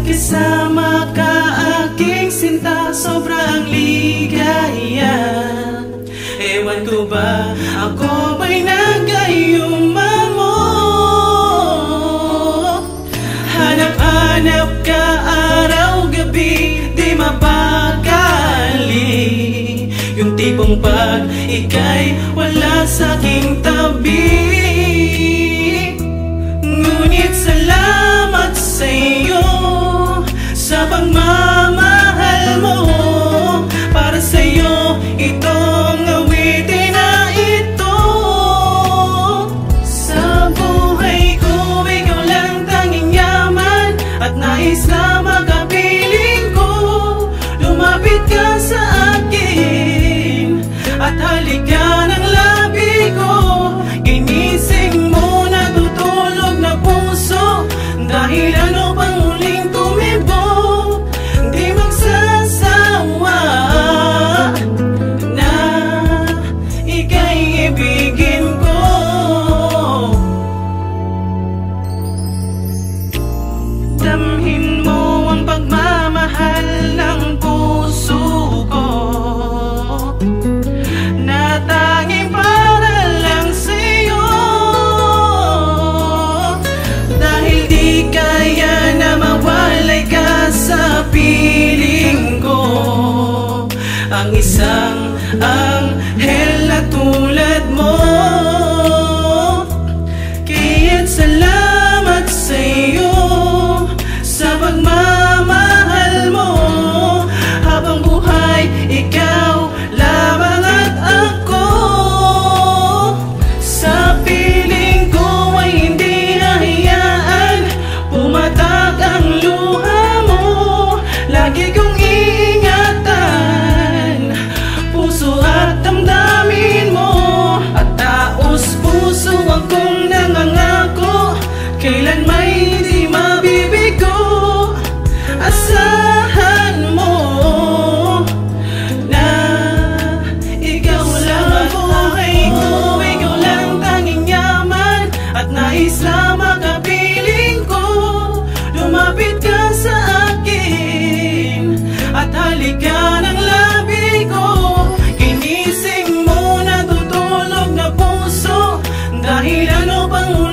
Kasama ka aking sinta, sobrang ligaya. Ewan ko ba, ako ba'y nagayuma mo? Hanap-hanap ka araw-gabi, di mapakali. Yung tipong pag ika'y wala sa'king tabi. Ngunit salamat sa'yo sa pagmamahal mo. Para sa'yo itong awitin na ito. Sa buhay ko ikaw lang tanging yaman, at nais na makapiling ko. Lumapit ka sa akin at halika ng labi ko. Ginising mo na tutulog na puso, dahil ano pang muling tumibo. Di magsasawa na ika'y ibigin ko. Damhin mo ang pagmamahal ng puso ko, na tanging para lang sa'yo. Dahil di kaya na mawalay ka sa piling ko. Ang isang anghel na tulad mo. Kaya't salamat sa'yo sa pagmamahal mo. Habang buhay, ikaw lamang at ako. Sa piling ko ay hindi hahayaan pumatak ang luha mo. Lagi kong iingatan puso at damdamin mo. At taos puso akong nangangako, kailan may di mabibigo. Asahan mo na ikaw lang ang buhay ko. Ikaw lang tanging yaman, at nais na makapiling ko. Lumapit ka sa akin at halika ng labi ko. Ginising mo na tutulog na puso, dahil ano pang